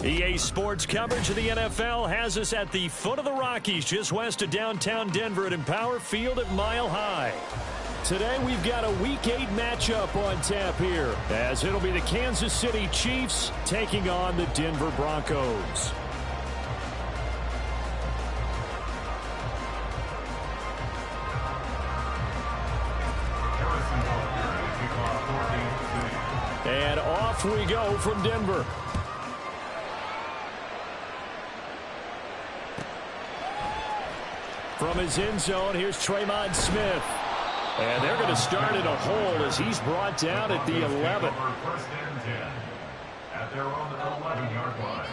EA Sports coverage of the NFL has us at the foot of the Rockies, just west of downtown Denver at Empower Field at Mile High. Today we've got a Week 8 matchup on tap here, as it'll be the Kansas City Chiefs taking on the Denver Broncos. And off we go from Denver. From his end zone, here's Tremont Smith. And they're going to start in a hole as he's brought down at the 11. First and 10 at their own 11-yard line.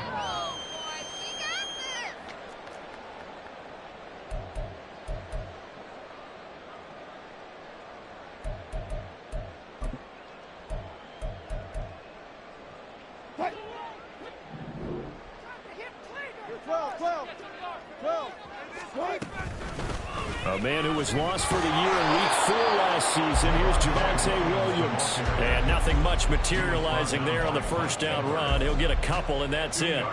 A man who was lost for the year in Week 4 last season. Here's Javonte Williams. And nothing much materializing there on the first down run. He'll get a couple, and that's it.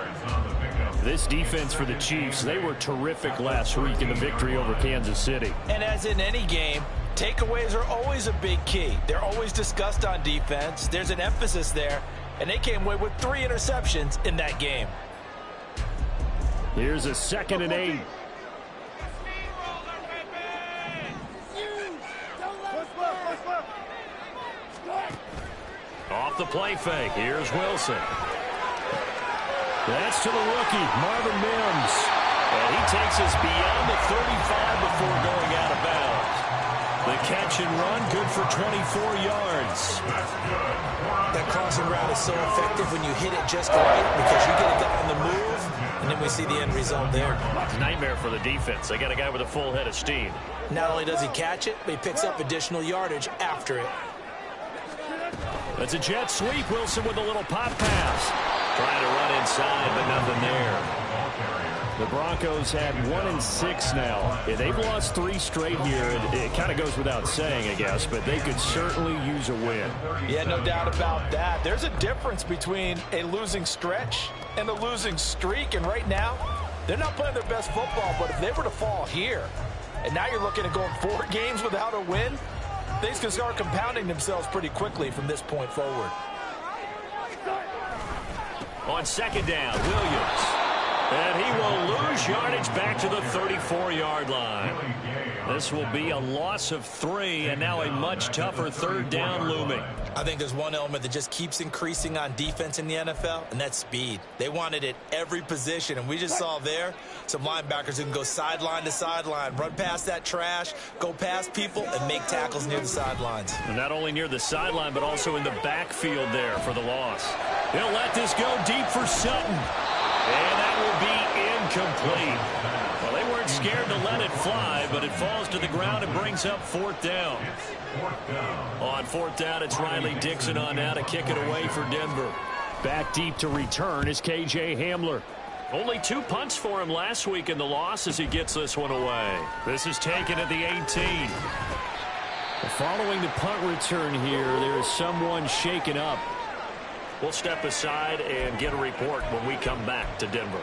This defense for the Chiefs, they were terrific last week in the victory over Kansas City. And as in any game, takeaways are always a big key. They're always discussed on defense. There's an emphasis there, and they came away with 3 interceptions in that game. Here's a 2nd and 8. Off the play fake. Here's Wilson. That's to the rookie, Marvin Mims. And he takes us beyond the 35 before going out of bounds. The catch and run, good for 24 yards. That crossing route is so effective when you hit it just right because you get a guy on the move, and then we see the end result there. It's a nightmare for the defense. They got a guy with a full head of steam. Not only does he catch it, but he picks up additional yardage after it. That's a jet sweep. Wilson with a little pop pass. Trying to run inside, but nothing there. The Broncos had 1-6 now. Yeah, they've lost 3 straight here. It kind of goes without saying, I guess, but they could certainly use a win. Yeah, no doubt about that. There's a difference between a losing stretch and a losing streak, and right now, they're not playing their best football, but if they were to fall here, and now you're looking at going 4 games without a win, things can start compounding themselves pretty quickly from this point forward. On 2nd down, Williams. And he will lose yardage back to the 34-yard line. This will be a loss of 3, and now a much tougher 3rd down looming. I think there's one element that just keeps increasing on defense in the NFL, and that's speed. They want it at every position, and we just saw there some linebackers who can go sideline to sideline, run past that trash, go past people, and make tackles near the sidelines. And not only near the sideline, but also in the backfield there for the loss. He'll let this go deep for Sutton. And that will be incomplete. Well, they weren't scared to let it fly, but it falls to the ground and brings up 4th down. On 4th down, it's Riley Dixon on now to kick it away for Denver. Back deep to return is K.J. Hamler. Only 2 punts for him last week in the loss as he gets this one away. This is taken at the 18. Following the punt return here, there is someone shaken up. We'll step aside and get a report when we come back to Denver.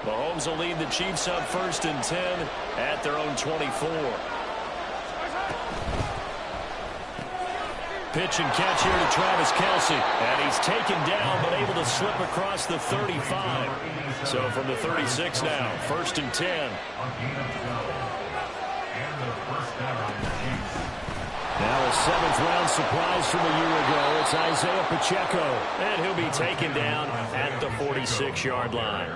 Mahomes will lead the Chiefs up 1st and 10 at their own 24. Pitch and catch here to Travis Kelce. And he's taken down, but able to slip across the 35. So from the 36 now, 1st and 10. Now a 7th-round surprise from a year ago. It's Isaiah Pacheco. And he'll be taken down at the 46-yard line.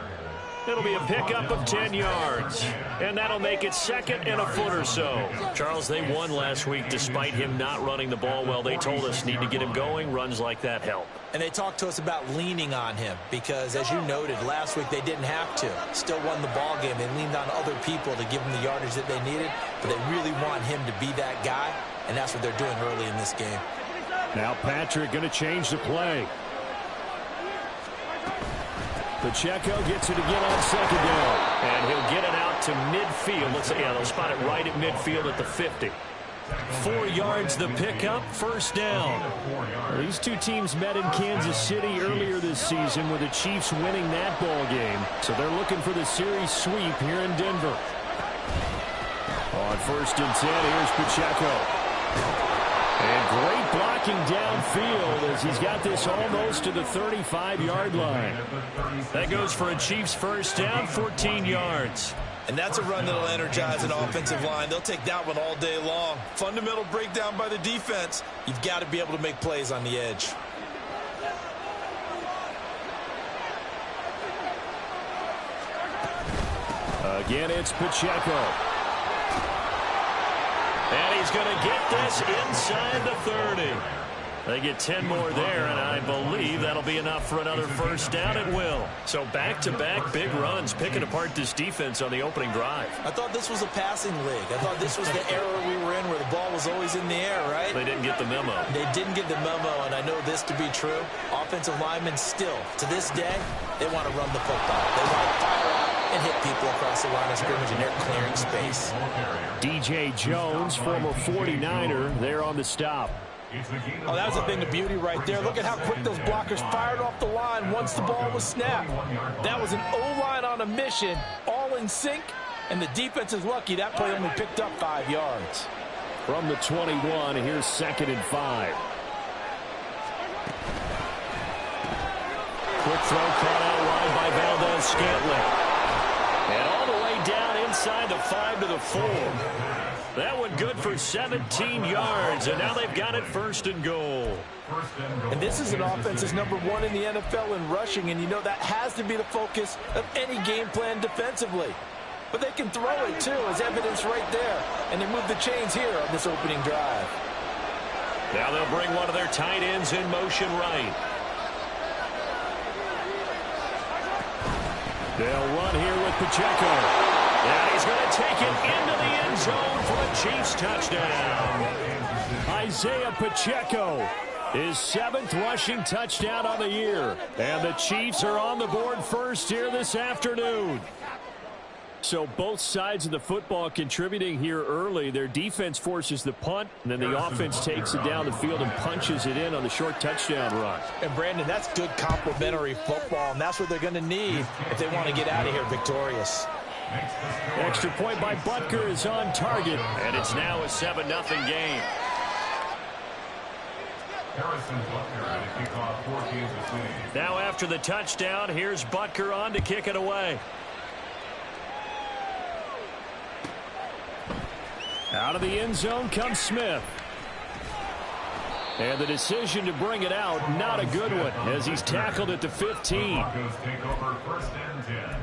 It'll be a pickup of 10 yards. And that'll make it 2nd and a foot or so. Charles, they won last week despite him not running the ball well. They told us need to get him going. Runs like that help. And they talked to us about leaning on him because, as you noted, last week they didn't have to. Still won the ball game. They leaned on other people to give them the yardage that they needed. But they really want him to be that guy, and that's what they're doing early in this game. Now Patrick going to change the play. Pacheco gets it again on second down. And he'll get it out to midfield. They'll spot it right at midfield at the 50. 4 yards the pickup, first down. Well, these two teams met in Kansas City earlier this season with the Chiefs winning that ball game. So they're looking for the series sweep here in Denver. On first and 10, here's Pacheco. And great blocking downfield as he's got this almost to the 35-yard line. That goes for a Chiefs first down, 14 yards. And that's a run that'll energize an offensive line. They'll take that one all day long. Fundamental breakdown by the defense. You've got to be able to make plays on the edge. Again, it's Pacheco. And he's going to get this inside the 30. They get 10 more there, and I believe that'll be enough for another first down at will. So back-to-back big runs, picking apart this defense on the opening drive. I thought this was a passing league. I thought this was the era we were in where the ball was always in the air, right? They didn't get the memo. They didn't get the memo, and I know this to be true. Offensive linemen still, to this day, they want to run the football. They want to fire out and hit people across the line of scrimmage, and they're clearing space. DJ Jones, former 49er, there on the stop. Oh, that was a thing of beauty right there. Look at how quick those blockers fired off the line once the ball was snapped. That was an O-line on a mission, all in sync, and the defense is lucky that play only picked up 5 yards. From the 21, here's 2nd and 5. Quick throw caught out wide by Valdez-Scantling. And all the way down inside the 5 to the 4. That one good for 17 yards, and now they've got it 1st and goal. And this is an offense that's #1 in the NFL in rushing, and you know that has to be the focus of any game plan defensively. But they can throw it, too, as evidence right there. And they move the chains here on this opening drive. Now they'll bring one of their tight ends in motion right. They'll run here with Pacheco. And he's going to take it into the end zone for a Chiefs touchdown. Isaiah Pacheco, his 7th rushing touchdown on the year. And the Chiefs are on the board first here this afternoon. So both sides of the football contributing here early. Their defense forces the punt, and then the offense takes it down the field and punches it in on the short touchdown run. And, Brandon, that's good complementary football, and that's what they're going to need if they want to get out of here victorious. Extra point by Butker is on target, and it's now a 7-0 game. Now after the touchdown, here's Butker on to kick it away. Out of the end zone comes Smith. And the decision to bring it out, not a good one, as he's tackled at the 15. Broncos take over 1st and 10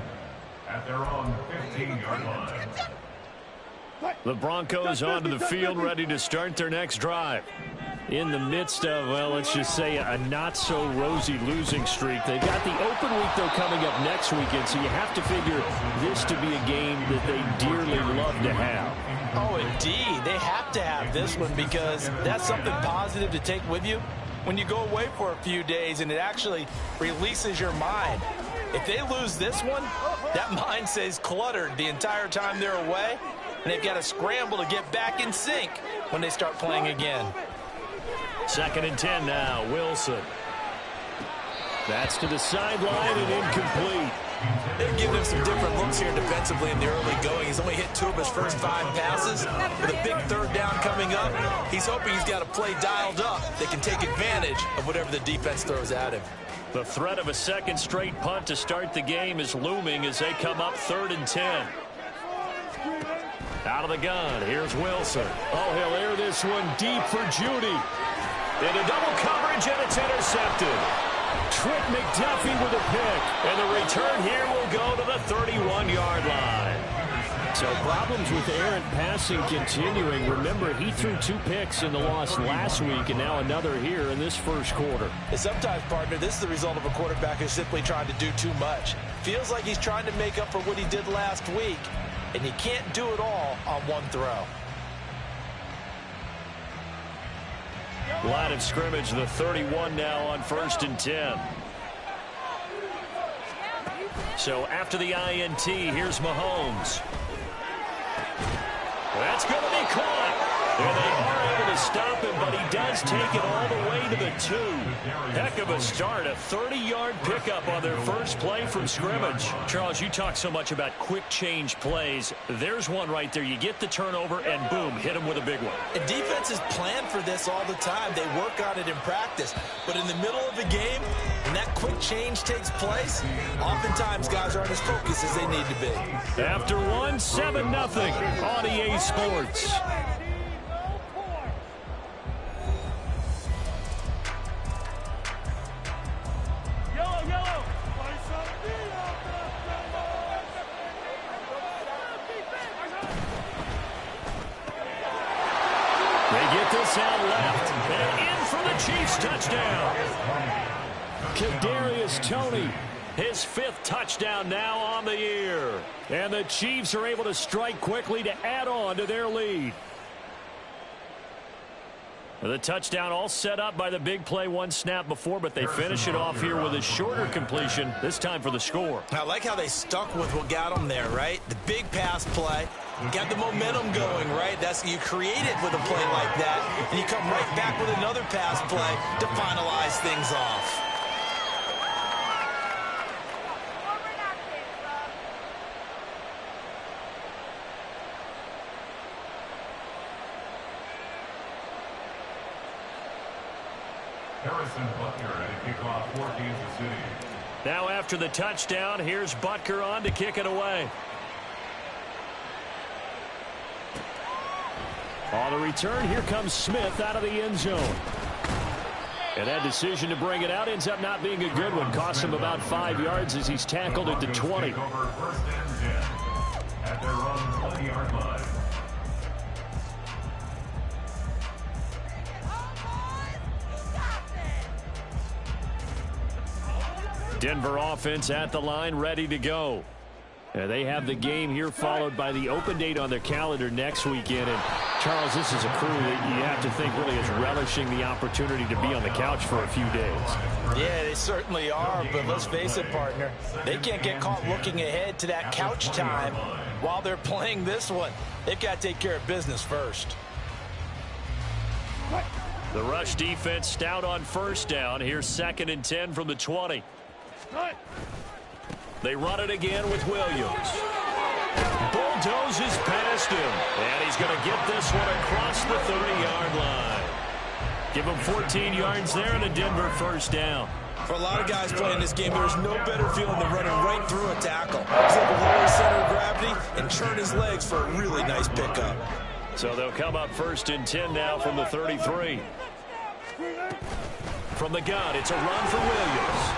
at their own 15-yard line. The Broncos onto the field, ready to start their next drive. In the midst of, well, let's just say a not-so-rosy losing streak. They've got the open week, though, coming up next weekend, so you have to figure this to be a game that they dearly love to have. Oh, indeed. They have to have this one because that's something positive to take with you when you go away for a few days, and it actually releases your mind. If they lose this one, that mind stays cluttered the entire time they're away, and they've got to scramble to get back in sync when they start playing again. 2nd and 10 now, Wilson. That's to the sideline and incomplete. They're giving him some different looks here defensively in the early going. He's only hit 2 of his first 5 passes. With a big 3rd down coming up, he's hoping he's got a play dialed up that can take advantage of whatever the defense throws at him. The threat of a 2nd straight punt to start the game is looming as they come up 3rd and 10. Out of the gun, here's Wilson. Oh, he'll air this one deep for Judy. Into double coverage, and it's intercepted. Trent McDuffie with a pick. And the return here will go to the 31-yard line. So problems with errant passing continuing. Remember, he threw 2 picks in the loss last week, and now another here in this first quarter. And sometimes, partner, this is the result of a quarterback who's simply trying to do too much. Feels like he's trying to make up for what he did last week, and he can't do it all on one throw. Line of scrimmage, the 31 now on 1st and 10. So after the INT, here's Mahomes. That's going to be caught. And they are able to stop him, but he does take it all the way to the 2. Heck of a start, a 30-yard pickup on their first play from scrimmage. Charles, you talk so much about quick change plays. There's one right there. You get the turnover, and boom, hit him with a big one. And defenses plan for this all the time. They work on it in practice. But in the middle of the game, when that quick change takes place, oftentimes guys aren't as focused as they need to be. After one, 7-0 on EA Sports. Out left and in for the Chiefs touchdown. Kadarius Toney, his 5th touchdown now on the year, and the Chiefs are able to strike quickly to add on to their lead. The touchdown all set up by the big play one snap before, but they finish it off here with a shorter completion, this time for the score. I like how they stuck with what got them there, right? The big pass play. Got the momentum going, right? You create it with a play like that, and you come right back with another pass play to finalize things off. Harrison Butker to kick off for Kansas City. Now after the touchdown, here's Butker on to kick it away. On the return, here comes Smith out of the end zone. And that decision to bring it out ends up not being a good one. Costs him about 5 yards as he's tackled at the 20. First and 10 at their own 20-yard line. Denver offense at the line, ready to go. They have the game here followed by the open date on their calendar next weekend. And Charles, this is a crew that you have to think really is relishing the opportunity to be on the couch for a few days. Yeah, they certainly are, but let's face it, partner. They can't get caught looking ahead to that couch time while they're playing this one. They've got to take care of business first. The rush defense stout on first down. Here's 2nd and 10 from the 20. They run it again with Williams. Bulldozes past him. And he's going to get this one across the 30-yard line. Give him 14 yards there and a Denver first down. For a lot of guys playing this game, there's no better feeling than running right through a tackle. He's able to lower his center of gravity and turn his legs for a really nice pickup. So they'll come up 1st and 10 now from the 33. From the gun, it's a run for Williams.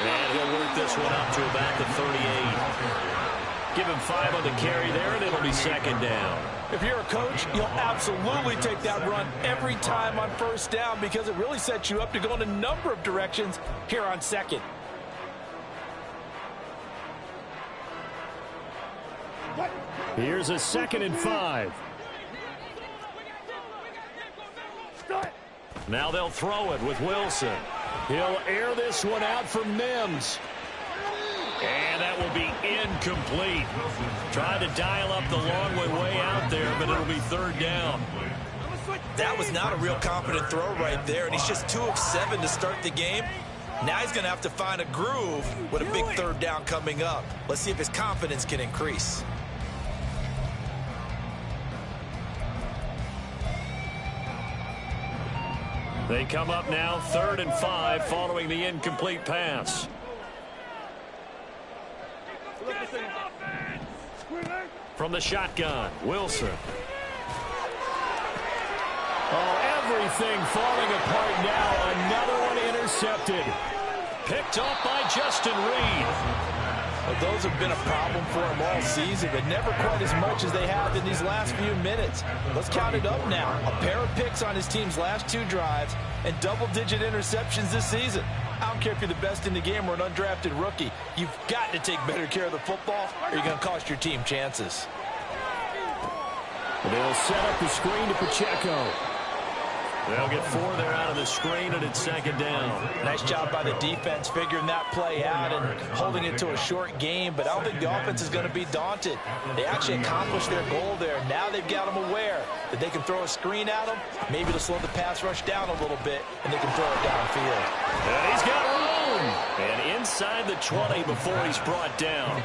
And he'll work this one up to about the 38. Give him 5 on the carry there, and it'll be 2nd down. If you're a coach, you'll absolutely take that run every time on first down because it really sets you up to go in a number of directions here on 2nd. Here's a 2nd and 5. Now they'll throw it with Wilson. He'll air this one out for Mims. And that will be incomplete. Tried to dial up the long way out there, but it'll be 3rd down. That was not a real confident throw right there, and he's just 2 of 7 to start the game. Now he's going to have to find a groove with a big 3rd down coming up. Let's see if his confidence can increase. They come up now 3rd and 5 following the incomplete pass. From the shotgun, Wilson. Oh, everything falling apart now. Another one intercepted. Picked off by Justin Reed. Well, those have been a problem for him all season, but never quite as much as they have in these last few minutes. Let's count it up now. A pair of picks on his team's last 2 drives and double-digit interceptions this season. I don't care if you're the best in the game or an undrafted rookie. You've got to take better care of the football or you're going to cost your team chances. They'll set up the screen to Pacheco. They'll get 4 there out of the screen, and it's second down. Nice job by the defense figuring that play out and holding it to a short game, but I don't think the offense is going to be daunted. They actually accomplished their goal there. Now they've got them aware that they can throw a screen at them, maybe to slow the pass rush down a little bit, and they can throw it downfield. And he's got room. And inside the 20 before he's brought down.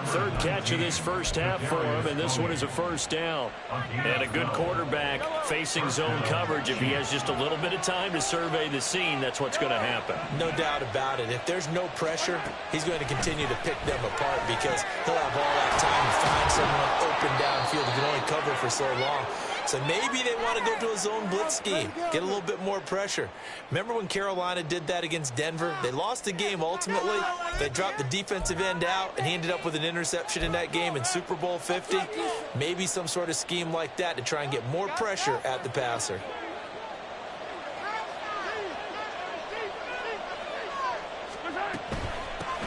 Third catch of this first half for him, and this one is a first down. And a good quarterback facing zone coverage. If he has just a little bit of time to survey the scene, that's what's going to happen. No doubt about it. If there's no pressure, he's going to continue to pick them apart because he'll have all that time to find someone open downfield. He can only cover for so long. So maybe they want to go to a zone blitz scheme, get a little bit more pressure. Remember when Carolina did that against Denver? They lost the game ultimately. They dropped the defensive end out, and he ended up with an interception in that game in Super Bowl 50. Maybe some sort of scheme like that to try and get more pressure at the passer.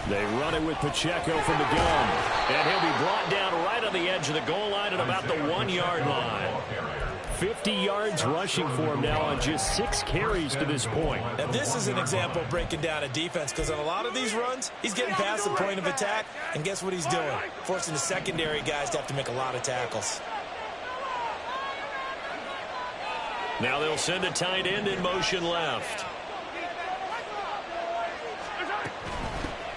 They run it with Pacheco from the gun. And he'll be brought down right on the edge of the goal line at about the 1-yard line. 50 yards rushing for him now on just 6 carries to this point. Now, this is an example of breaking down a defense because on a lot of these runs, he's getting past the point of attack, and guess what he's doing? Forcing the secondary guys to have to make a lot of tackles. Now they'll send a tight end in motion left.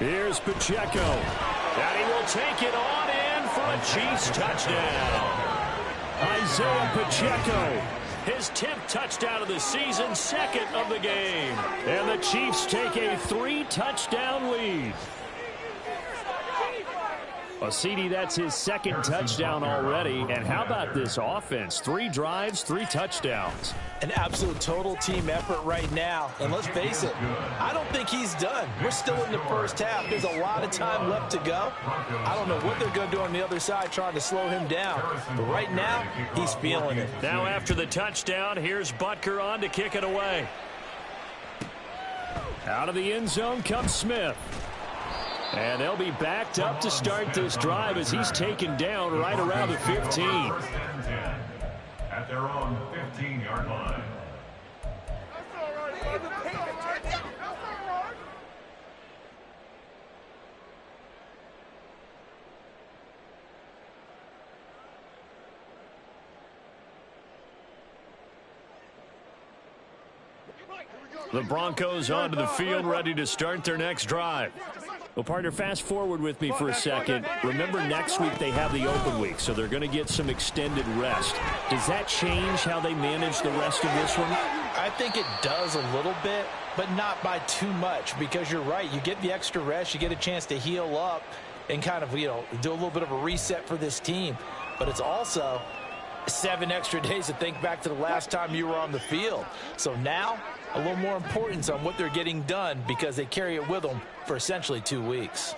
Here's Pacheco. And he will take it on in for a Chiefs touchdown. Isaiah Pacheco, his 10th touchdown of the season, second of the game. And the Chiefs take a 3-touchdown lead. Well, CD, that's his second touchdown already. And how about this offense? 3 drives, 3 touchdowns. An absolute total team effort right now. And let's face it, I don't think he's done. We're still in the first half. There's a lot of time left to go. I don't know what they're going to do on the other side trying to slow him down. But right now, he's feeling it. Now after the touchdown, here's Butker on to kick it away. Out of the end zone comes Smith. And they'll be backed up to start this drive as he's taken down right around the 15. At their own 15-yard line. The Broncos onto the field, ready to start their next drive. Well, partner, fast forward with me for a second. Remember, next week they have the open week, so they're going to get some extended rest. Does that change how they manage the rest of this one? I think it does a little bit, but not by too much, because you're right. You get the extra rest, you get a chance to heal up and kind of, do a little bit of a reset for this team. But it's also 7 extra days to think back to the last time you were on the field. So now, a little more importance on what they're getting done because they carry it with them for essentially 2 weeks.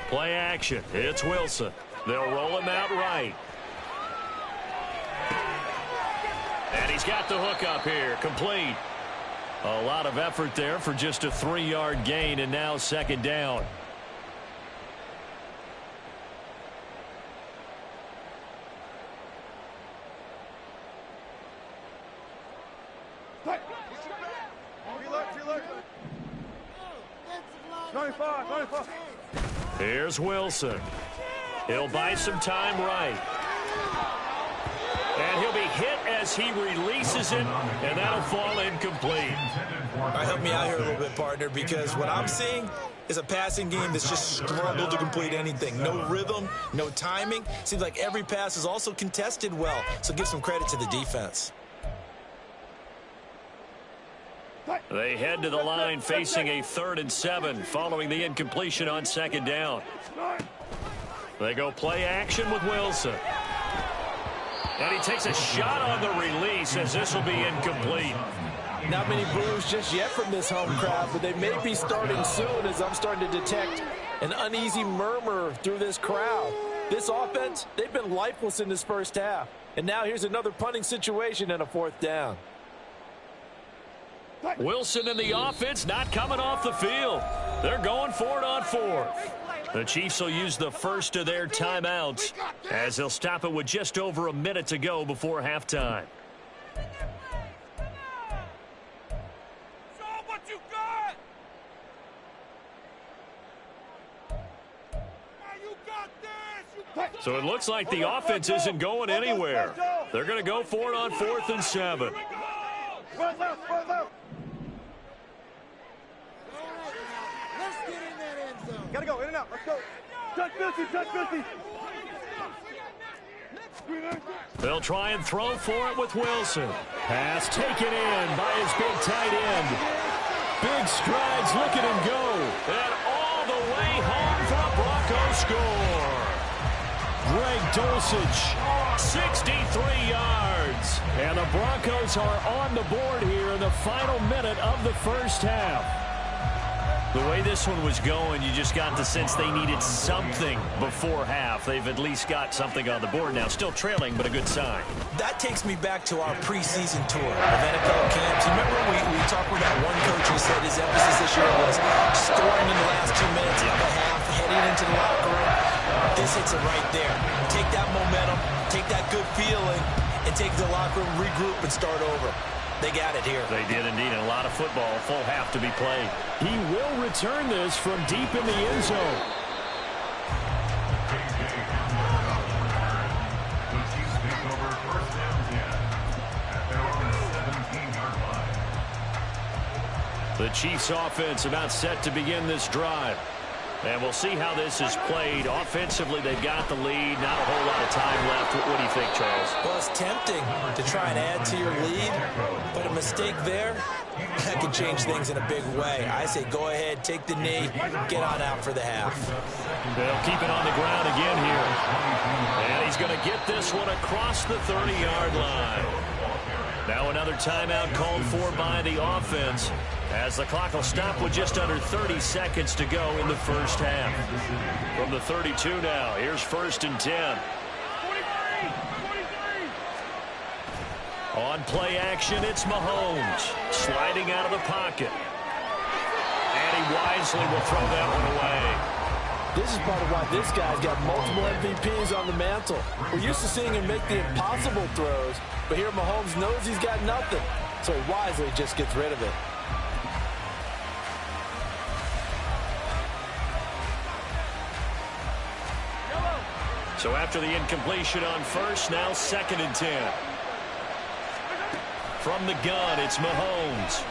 Play action. It's Wilson. They'll roll him out right. And he's got the hook up here. Complete. A lot of effort there for just a 3-yard gain, and now second down. Here's Wilson. He'll buy some time right. And he'll be hit as he releases it, and that'll fall incomplete. All right, help me out here a little bit, partner, because what I'm seeing is a passing game that's just struggled to complete anything. No rhythm, no timing. Seems like every pass is also contested well, so give some credit to the defense. They head to the line facing a 3rd and 7 following the incompletion on second down. They go play action with Wilson. And he takes a shot on the release as this will be incomplete. Not many boos just yet from this home crowd, but they may be starting soon as I'm starting to detect an uneasy murmur through this crowd. This offense, they've been lifeless in this first half. And now here's another punting situation and a 4th down. Wilson and the offense not coming off the field. They're going for it on 4th. The Chiefs will use the first of their timeouts as they'll stop it with just over a minute to go before halftime. So it looks like the offense isn't going anywhere. They're going to go for it on 4th and 7. Gotta go, in and out, let's go. Touch 50. They'll try and throw for it with Wilson. Pass taken in by his big tight end. Big strides, look at him go. And all the way home for a Broncos score. Greg Dulcich, 63 yards. And the Broncos are on the board here in the final minute of the first half. The way this one was going, you just got the sense they needed something before half. They've at least got something on the board now. Still trailing, but a good sign. That takes me back to our preseason tour of NFL camps. You remember we talked with that one coach who said his emphasis this year was scoring in the last 2 minutes of the half, heading into the locker room. This hits it right there. Take that momentum, take that good feeling, and take the locker room, regroup, and start over. They got it here. They did indeed. A lot of football, full half to be played. He will return this from deep in the end zone. The Chiefs take over 1st and 10 at their own 17-yard line. The Chiefs offense about set to begin this drive. And we'll see how this is played. Offensively, they've got the lead. Not a whole lot of time left. What do you think, Charles? Well, it's tempting to try and add to your lead, but a mistake there, that can change things in a big way. I say go ahead, take the knee, get on out for the half. They'll keep it on the ground again here. And he's going to get this one across the 30-yard line. Now another timeout called for by the offense, as the clock will stop with just under 30 seconds to go in the first half. From the 32 now, here's 1st and 10. On play action, it's Mahomes sliding out of the pocket. And he wisely will throw that one away. This is part of why this guy's got multiple MVPs on the mantle. We're used to seeing him make the impossible throws, but here Mahomes knows he's got nothing, so he wisely just gets rid of it. So after the incompletion on first, now 2nd and 10. From the gun, it's Mahomes.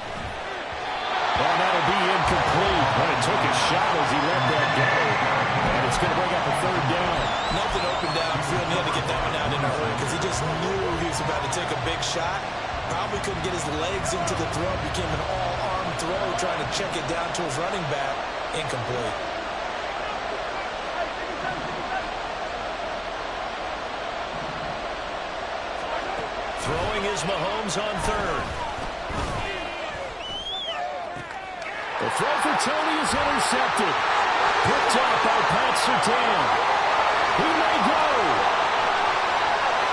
And that'll be incomplete. But it took a shot as he let that go. And it's going to bring up a 3rd down. Nothing open downfield. He had to get that one out in a hurry because he just knew he was about to take a big shot. Probably couldn't get his legs into the throw. Became an all-arm throw, trying to check it down to his running back. Incomplete. Throwing is Mahomes on 3rd. The throw for Tony is intercepted. Picked up by Pat Surtain. He may go.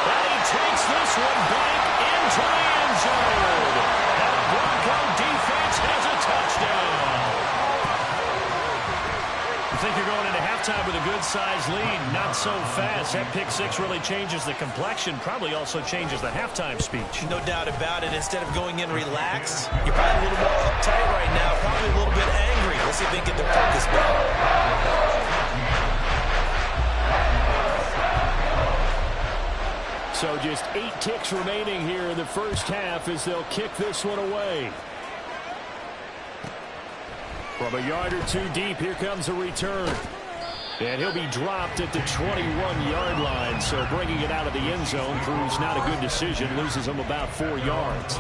And he takes this one back into the end zone. And the Bronco defense has a touchdown. You think you're going into halftime with a good-sized lead? Not so fast. That pick six really changes the complexion. Probably also changes the halftime speech. No doubt about it. Instead of going in relaxed, you're probably a little more uptight right now. Probably a little bit angry. Let's see if they can get the focus back. So just 8 kicks remaining here in the first half as they'll kick this one away. From a yard or 2 deep, here comes a return. And he'll be dropped at the 21-yard line. So bringing it out of the end zone proves not a good decision. Loses him about 4 yards.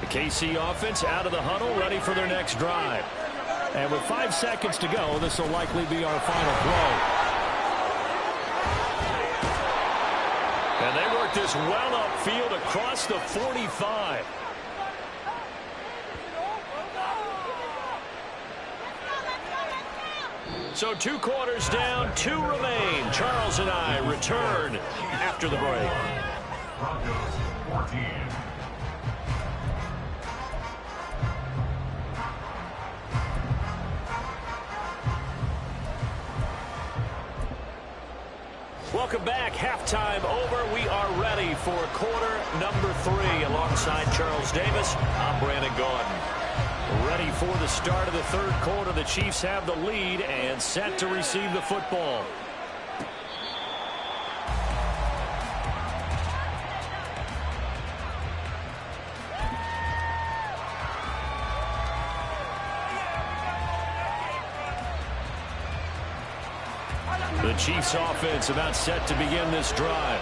The KC offense out of the huddle, ready for their next drive. And with 5 seconds to go, this will likely be our final play. And they work this well upfield across the 45. So 2 quarters down, 2 remain. Charles and I return after the break. Broncos 14. Welcome back. Halftime over. We are ready for quarter number 3. Alongside Charles Davis, I'm Brandon Gaudin. Ready for the start of the third quarter. The Chiefs have the lead and set to receive the football. The Chiefs offense about set to begin this drive.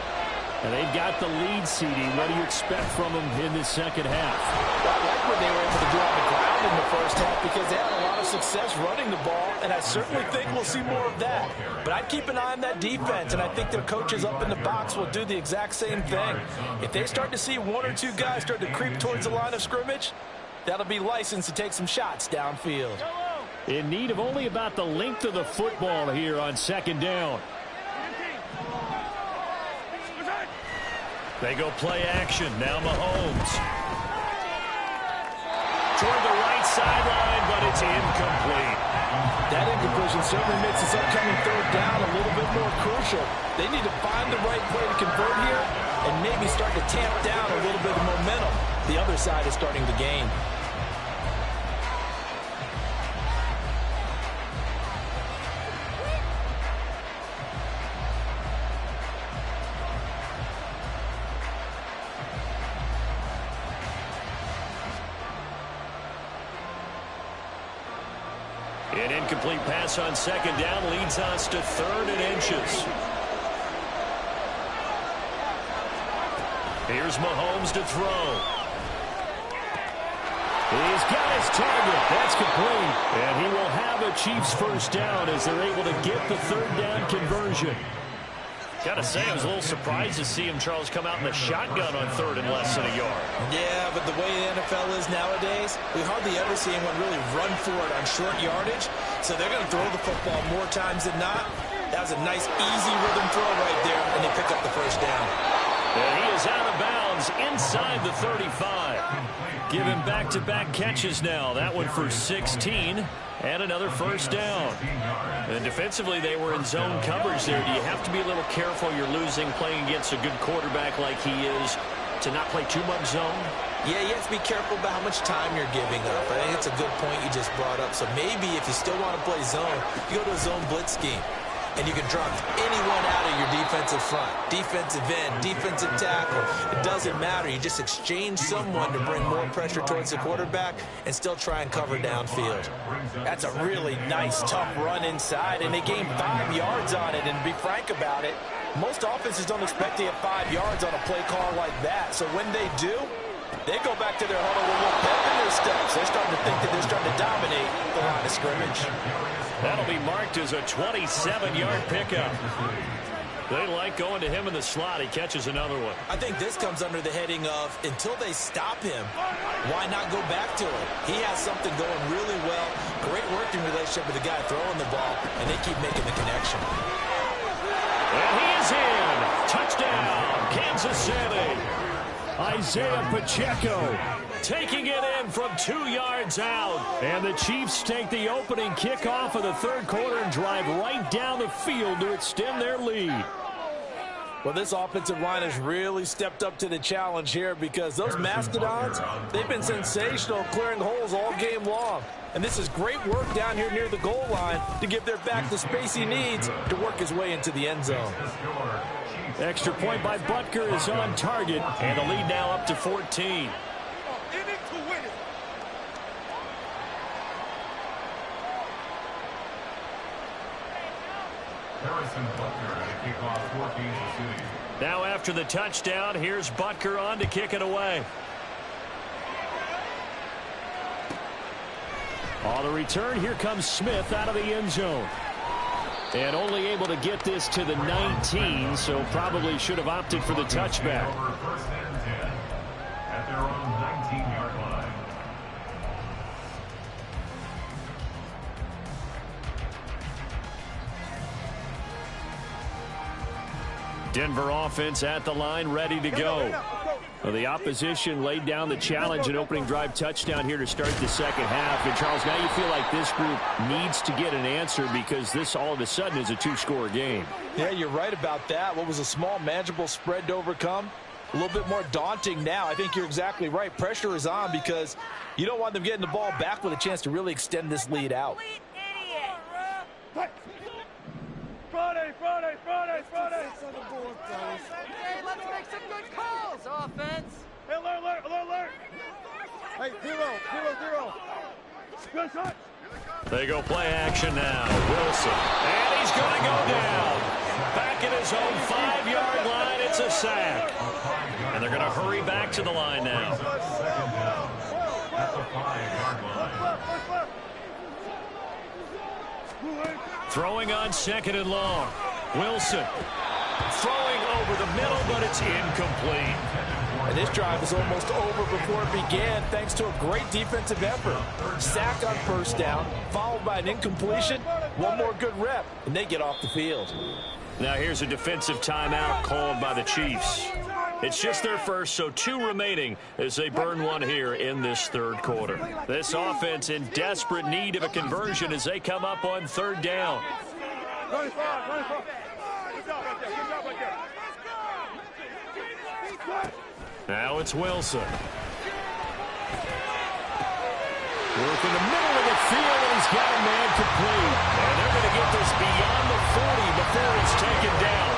And they've got the lead seeding. What do you expect from them in this second half? I like what they were able to do on the ground in the first half because they had a lot of success running the ball, and I certainly think we'll see more of that. But I'd keep an eye on that defense, and I think their coaches up in the box will do the exact same thing. If they start to see 1 or 2 guys start to creep towards the line of scrimmage, that'll be licensed to take some shots downfield. In need of only about the length of the football here on second down. They go play action. Now Mahomes. Toward the right sideline, but it's incomplete. That incompletion certainly makes this upcoming third down a little bit more crucial. They need to find the right play to convert here and maybe start to tamp down a little bit of momentum. The other side is starting to gain. An incomplete pass on second down leads us to 3rd and inches. Here's Mahomes to throw. He's got his target. That's complete. And he will have a Chiefs first down as they're able to get the 3rd down conversion. Got to say, I was a little surprised to see him, Charles, come out in the shotgun on 3rd and less than a yard. Yeah, but the way the NFL is nowadays, we hardly ever see anyone really run for it on short yardage. So they're going to throw the football more times than not. That was a nice, easy rhythm throw right there, and they pick up the first down. And he is out of bounds inside the 35. Give him back-to-back catches now. That one for 16 and another first down. And defensively, they were in zone coverage there. Do you have to be a little careful? You're losing playing against a good quarterback like he is to not play too much zone? Yeah, you have to be careful about how much time you're giving up. I think it's a good point you just brought up. So maybe if you still want to play zone, you go to a zone blitz scheme. And you can drop anyone out of your defensive front. Defensive end, defensive tackle. It doesn't matter. You just exchange someone to bring more pressure towards the quarterback and still try and cover downfield. That's a really nice, tough run inside, and they gained 5 yards on it. And to be frank about it, most offenses don't expect to get 5 yards on a play call like that. So when they do, they go back to their huddle with a little pep in their steps. They're starting to think that they're starting to dominate the line of scrimmage. That'll be marked as a 27-yard pickup. They like going to him in the slot. He catches another one. I think this comes under the heading of until they stop him, why not go back to him? He has something going really well. Great working relationship with the guy throwing the ball, and they keep making the connection. And he is in. Touchdown, Kansas City. Isaiah Pacheco taking it in from 2 yards out. And the Chiefs take the opening kickoff of the third quarter and drive right down the field to extend their lead. Well, this offensive line has really stepped up to the challenge here because those Mastodons, they've been sensational clearing holes all game long. And this is great work down here near the goal line to give their back the space he needs to work his way into the end zone. Extra point by Butker is on target, and the lead now up to 14. Now after the touchdown, here's Butker on to kick it away. On the return, here comes Smith out of the end zone. And only able to get this to the 19, so probably should have opted for the touchback. First and 10 at their own 19-yard line. Denver offense at the line, ready to go. Well, the opposition laid down the challenge, an opening drive touchdown here to start the second half. And, Charles, now you feel like this group needs to get an answer because this all of a sudden is a two-score game. Yeah, you're right about that. What was a small, manageable spread to overcome? A little bit more daunting now. I think you're exactly right. Pressure is on because you don't want them getting the ball back with a chance to really extend this lead out. Friday. Okay, let's make some good calls, offense. Hey, alert. Hey, zero. Good touch. They go play action now. Wilson. And he's going to go down. Back at his own 5-yard line, it's a sack. And they're going to hurry back to the line now. Throwing on 2nd and long. Wilson throwing over the middle, but it's incomplete. And this drive is almost over before it began thanks to a great defensive effort. Sack on first down, followed by an incompletion. One more good rep, and they get off the field. Now here's a defensive timeout called by the Chiefs. It's just their first, so 2 remaining as they burn one here in this third quarter. This offense in desperate need of a conversion as they come up on 3rd down. 25. Good job right there. Now it's Wilson. Work in the middle of the field, and he's got a man complete. And they're going to get this beyond the 40 before it's taken down.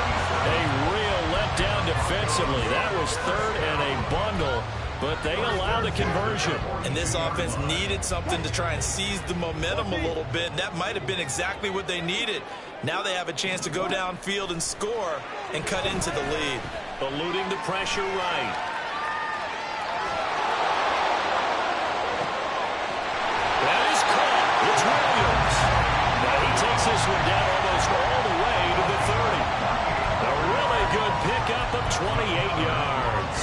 A real letdown defensively. That was 3rd and a bundle, but they allow the conversion. And this offense needed something to try and seize the momentum a little bit. That might have been exactly what they needed. Now they have a chance to go downfield and score and cut into the lead. Eluding the pressure right. That is caught. It's Williams. Now he takes this one down almost all the way to the 30. A really good pickup of 28 yards.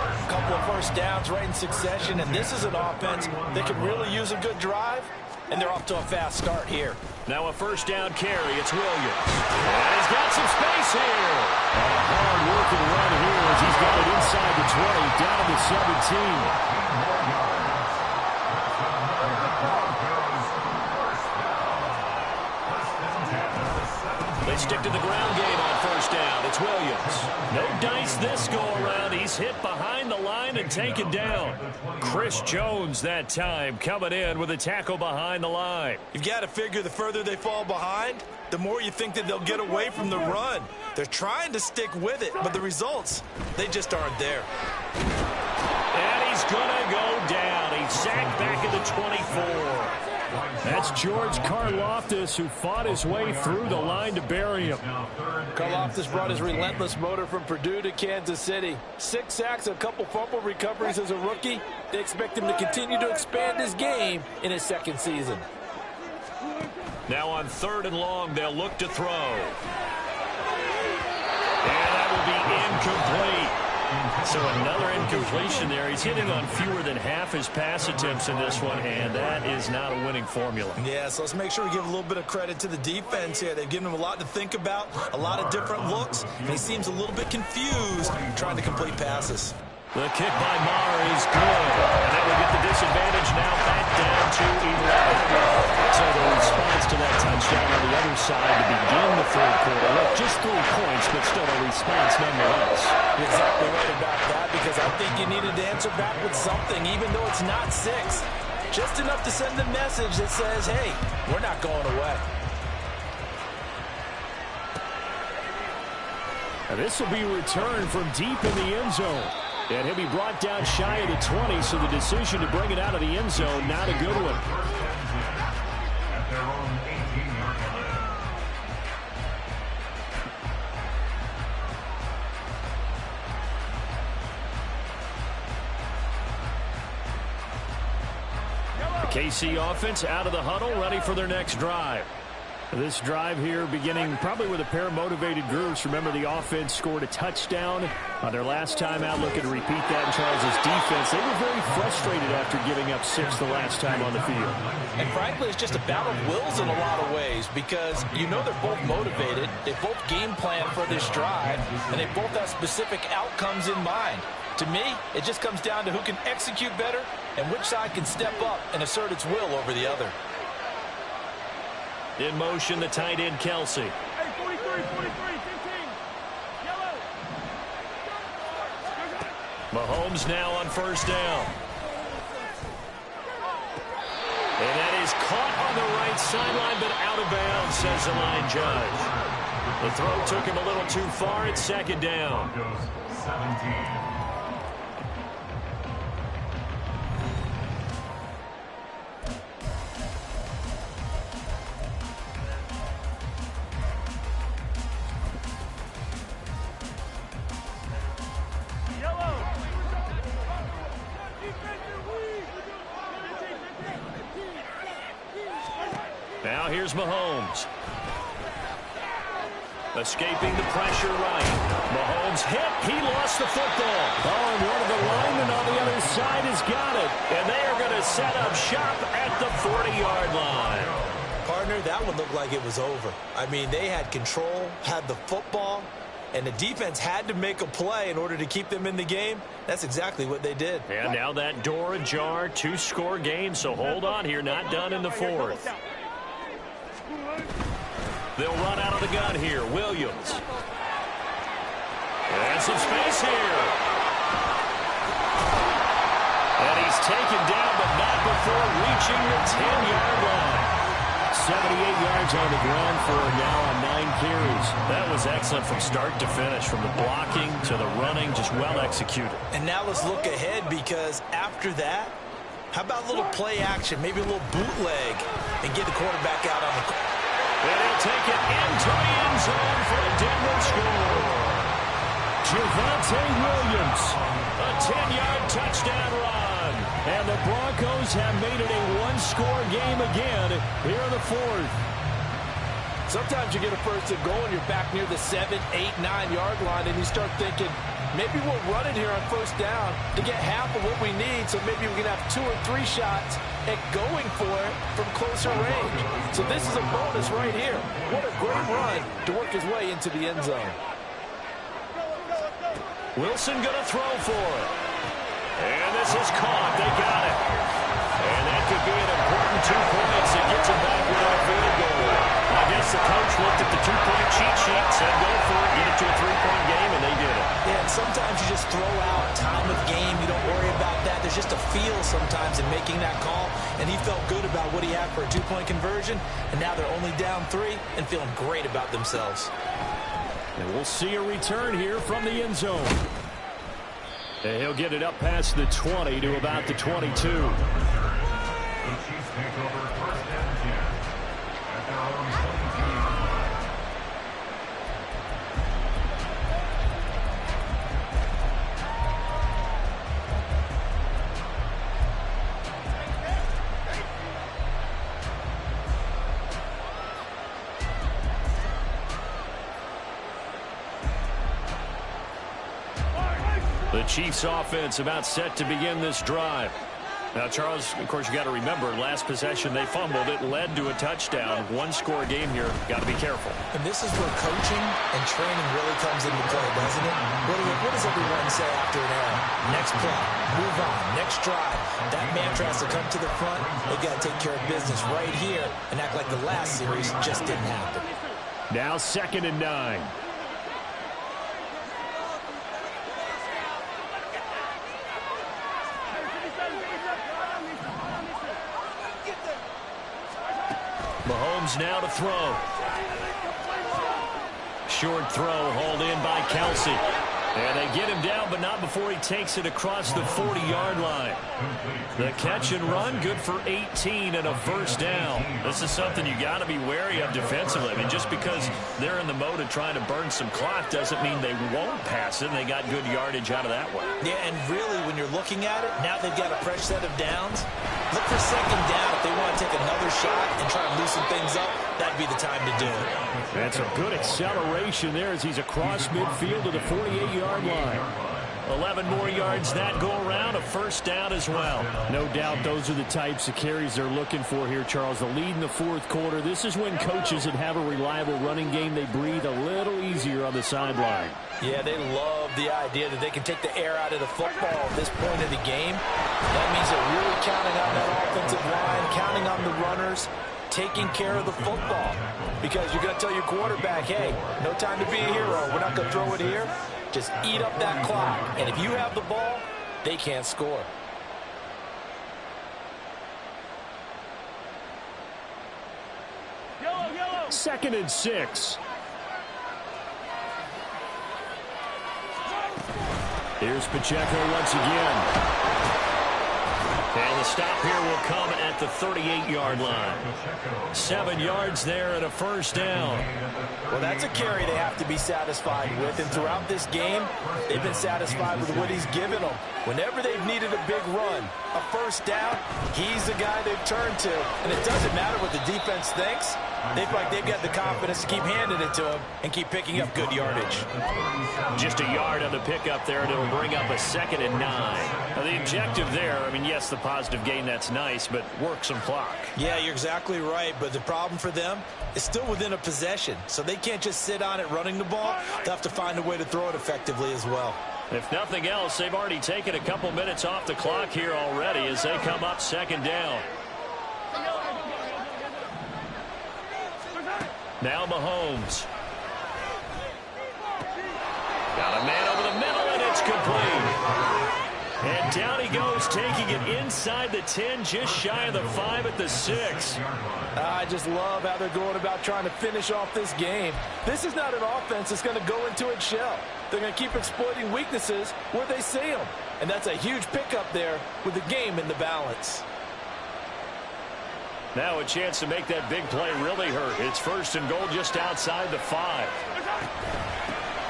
A couple of first downs right in succession, and this is an offense that can really use a good drive, and they're off to a fast start here. Now a first down carry. It's Williams. And he's got some space here. And a hard-working run here as he's got it inside the 20, down to the 17. They stick to the ground game on first down. It's Williams. No dice this go-around. He's hit behind the line and taken down. Chris Jones that time coming in with a tackle behind the line. You've got to figure the further they fall behind, the more you think that they'll get away from the run. They're trying to stick with it, but the results, they just aren't there. And he's going to go down. He's sacked back at the 24. That's George Karlaftis, who fought his way through the line to bury him. Karlaftis brought his relentless motor from Purdue to Kansas City. 6 sacks, a couple fumble recoveries as a rookie. They expect him to continue to expand his game in his 2nd season. Now on 3rd and long, they'll look to throw. And that will be incomplete. So another incompletion there. He's hitting on fewer than half his pass attempts in this one, and that is not a winning formula. Yeah, so let's make sure we give a little bit of credit to the defense here. They've given him a lot to think about, a lot of different looks, and he seems a little bit confused trying to complete passes. The kick by Maher is good, and that will get the disadvantage now back down to 11. So the response to that touchdown on the other side to begin the 3rd quarter. Look, just 3 points, but still a response nonetheless. You're exactly right about that, because I think you needed to answer back with something, even though it's not 6. Just enough to send a message that says, hey, we're not going away. And this will be returned from deep in the end zone. And he'll be brought down shy of the 20, so the decision to bring it out of the end zone, not a good one. At their own 18-yard line. The KC offense out of the huddle, ready for their next drive. This drive here beginning probably with a pair of motivated groups. Remember, the offense scored a touchdown on their last time out. Looking to repeat that in Charles' defense. They were very frustrated after giving up 6 the last time on the field. And frankly, it's just a battle of wills in a lot of ways because you know they're both motivated. They both game plan for this drive, and they both have specific outcomes in mind. To me, it just comes down to who can execute better and which side can step up and assert its will over the other. In motion, the tight end, Kelsey. Hey, 43, 15. Yellow. Mahomes now on first down. And that is caught on the right sideline, but out of bounds, says the line judge. The throw took him a little too far. It's second down. Broncos 17. Now here's Mahomes. Escaping the pressure right. Mahomes hit. He lost the football. Oh, and one of the linemen on the other side has got it. And they are going to set up shop at the 40-yard line. Partner, that one looked like it was over. I mean, they had control, had the football, and the defense had to make a play in order to keep them in the game. That's exactly what they did. And now that door ajar, 2-score game, so hold on here, not done in the fourth. They'll run out of the gun here. Williams. And some space here. And he's taken down, but not before reaching the 10-yard line. 78 yards on the ground for him now on 9 carries. That was excellent from start to finish, from the blocking to the running, just well executed. And now let's look ahead because after that, how about a little play action, maybe a little bootleg, and get the quarterback out on the court. And he'll take it into the end zone for a Denver score. Javonte Williams, a 10-yard touchdown run. And the Broncos have made it a 1-score game again here in the fourth. Sometimes you get a first and goal and you're back near the 7, 8, 9-yard line, and you start thinking, maybe we'll run it here on first down to get half of what we need, so maybe we can have 2 or 3 shots at going for it from closer range. So this is a bonus right here. What a great run to work his way into the end zone. Wilson going to throw for it. And this is caught. They got it. And that could be an important 2 points that gets him back without a field goal. I guess the coach looked at the 2-point cheat sheet, said go for it, get it to a 3-point game, and they did it. Yeah, and sometimes you just throw out time of game. You don't worry about that. There's just a feel sometimes in making that call, and he felt good about what he had for a 2-point conversion, and now they're only down 3 and feeling great about themselves. And we'll see a return here from the end zone. And he'll get it up past the 20 to about the 22. The Chiefs take over first and 10 at their own 17-yard line. The Chiefs offense about set to begin this drive. Now, Charles, of course, you got to remember, last possession they fumbled. It led to a touchdown. 1-score game here. Got to be careful. And this is where coaching and training really comes into play, doesn't it? What does everyone say after an error? Next play, move on, next drive. That mantra has to come to the front. They got to take care of business right here and act like the last series just didn't happen. Now 2nd and 9. Mahomes now to throw. Short throw hauled in by Kelsey. And they get him down, but not before he takes it across the 40-yard line. The catch and run, good for 18 and a first down. This is something you got to be wary of defensively. I mean, just because they're in the mode of trying to burn some clock doesn't mean they won't pass it, and they got good yardage out of that one. Yeah, and really, when you're looking at it, now they've got a fresh set of downs. Look for second down. If they want to take another shot and try to loosen things up, that'd be the time to do it. That's a good acceleration there as he's across midfield to the 48-yard line. 11 more yards that go around, a first down as well. No doubt those are the types of carries they're looking for here, Charles. The lead in the fourth quarter. This is when coaches that have a reliable running game, they breathe a little easier on the sideline. Yeah, they love the idea that they can take the air out of the football at this point of the game. That means they're really counting on that offensive line, counting on the runners, taking care of the football. Because you're going to tell your quarterback, hey, no time to be a hero. We're not going to throw it here. Just eat up that clock. And if you have the ball, they can't score. Second and 6. Here's Pacheco once again. And the stop here will come at the 38-yard line. 7 yards there and a first down. Well, that's a carry they have to be satisfied with. And throughout this game, they've been satisfied with what he's given them. Whenever they've needed a big run, a first down, he's the guy they've turned to. And it doesn't matter what the defense thinks. They feel like they've got the confidence to keep handing it to him and keep picking up good yardage. Just a yard on the pickup there, and it'll bring up a 2nd and 9. Now, the objective there, I mean, yes, the positive gain, that's nice, but work some clock. Yeah, you're exactly right, but the problem for them is still within a possession, so they can't just sit on it running the ball. They'll have to find a way to throw it effectively as well. If nothing else, they've already taken a couple minutes off the clock here already as they come up 2nd down. Now Mahomes. Got a man over the middle, and it's complete. And down he goes, taking it inside the 10, just shy of the 5 at the 6. I just love how they're going about trying to finish off this game. This is not an offense that's going to go into its shell. They're going to keep exploiting weaknesses where they see them. And that's a huge pickup there with the game in the balance. Now a chance to make that big play really hurt. It's 1st and goal just outside the 5.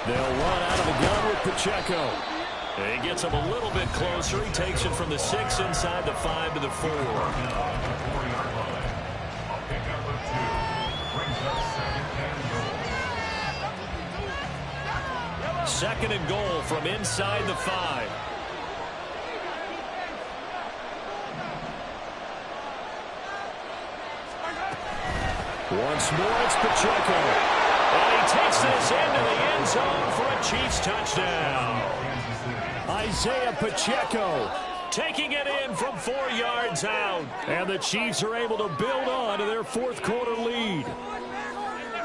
They'll run out of the gun with Pacheco. He gets him a little bit closer. He takes it from the 6 inside the 5 to the 4. 2nd and goal from inside the 5. Once more, it's Pacheco. And he takes this into the end zone for a Chiefs touchdown. Isaiah Pacheco taking it in from 4 yards out. And the Chiefs are able to build on to their fourth quarter lead.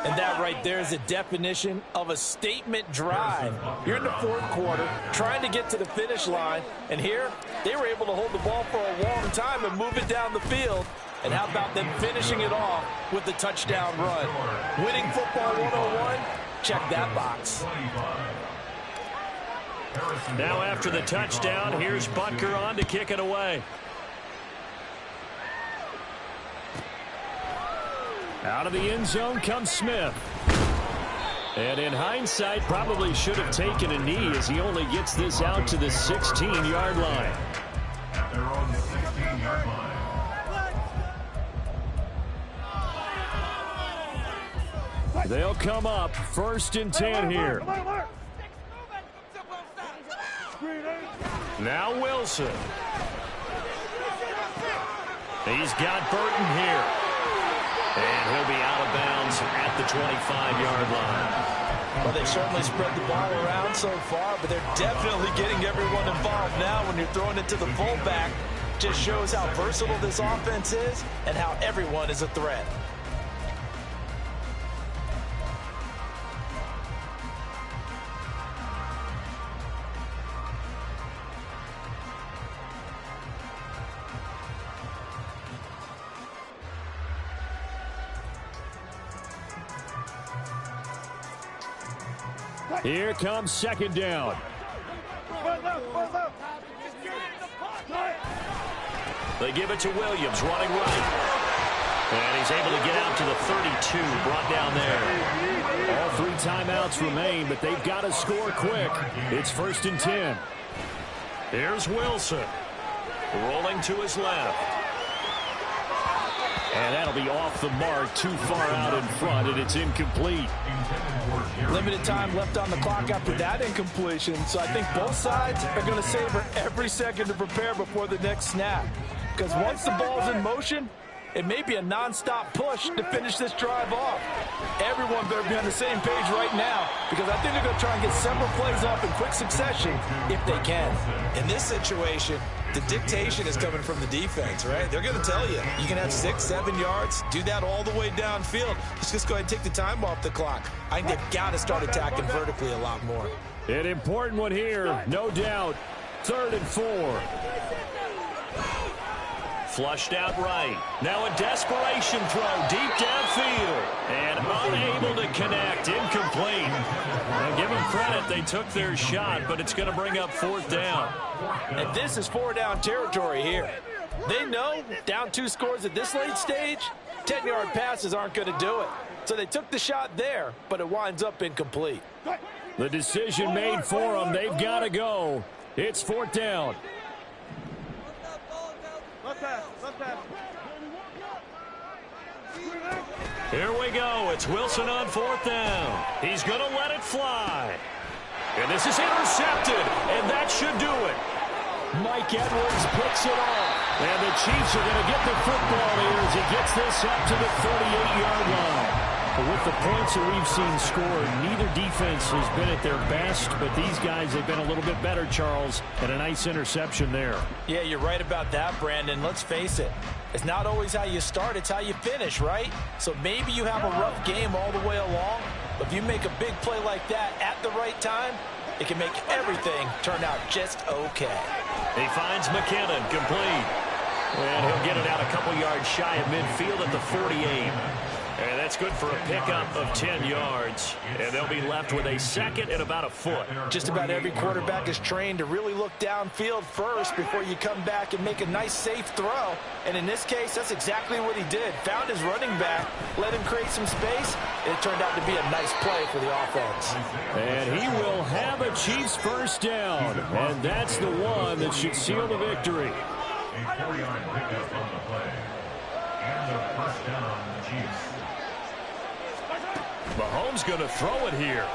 And that right there is a definition of a statement drive. You're in the fourth quarter, trying to get to the finish line. And here, they were able to hold the ball for a long time and move it down the field. And how about them finishing it off with the touchdown run? Winning football 101? Check that box. Now after the touchdown, here's Butker on to kick it away. Out of the end zone comes Smith. And in hindsight, probably should have taken a knee as he only gets this out to the 16-yard line. At their own 16-yard line. They'll come up 1st and 10 here. Now Wilson. He's got Burton here. And he'll be out of bounds at the 25-yard line. Well, they've certainly spread the ball around so far, but they're definitely getting everyone involved now when you're throwing it to the fullback. Just shows how versatile this offense is and how everyone is a threat. Here comes second down. They give it to Williams, running right. And he's able to get out to the 32, brought down there. All 3 timeouts remain, but they've got to score quick. It's 1st and 10. Here's Wilson. Rolling to his left. And that'll be off the mark, too far out in front, and it's incomplete. Limited time left on the clock after that incompletion, so I think both sides are going to savor every second to prepare before the next snap. Because once the ball's in motion, it may be a non-stop push to finish this drive off. Everyone better be on the same page right now, because I think they're going to try and get several plays off in quick succession if they can. In this situation, the dictation is coming from the defense, right? They're going to tell you, you can have 6, 7 yards, do that all the way downfield. Let's just go ahead and take the time off the clock. I think they've got to start attacking vertically a lot more. An important one here, no doubt. 3rd and 4. Flushed out right. Now a desperation throw deep downfield. And unable to connect. Incomplete. Now give them credit. They took their shot, but it's going to bring up 4th down. And this is 4-down territory here. They know down 2 scores at this late stage, 10-yard passes aren't going to do it. So they took the shot there, but it winds up incomplete. The decision made for them. They've got to go. It's 4th down. Here we go. It's Wilson on 4th down. He's going to let it fly. And this is intercepted, and that should do it. Mike Edwards picks it off. And the Chiefs are going to get the football here as he gets this up to the 38-yard line. But with the points that we've seen scored, neither defense has been at their best, but these guys have been a little bit better, Charles, and a nice interception there. Yeah, you're right about that, Brandon. Let's face it. It's not always how you start, it's how you finish, right? So maybe you have a rough game all the way along, but if you make a big play like that at the right time, it can make everything turn out just okay. He finds McKinnon, complete. And he'll get it out a couple yards shy of midfield at the 48. And that's good for a pickup of 10 yards. And they'll be left with a 2nd and about a foot. Just about every quarterback is trained to really look downfield first before you come back and make a nice, safe throw. And in this case, that's exactly what he did. Found his running back, let him create some space, and it turned out to be a nice play for the offense. And he will have a Chiefs 1st down. And that's the one that should seal the victory. A 4-yard pickup on the play. And the 1st down, the Chiefs. Mahomes going to throw it here.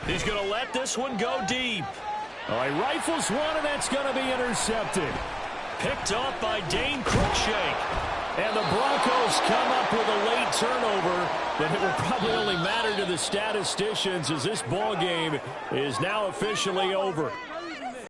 He's going to let this one go deep. Oh, he rifles one, and that's going to be intercepted. Picked off by Dane Cruikshank. And the Broncos come up with a late turnover, but it will probably only matter to the statisticians as this ball game is now officially over.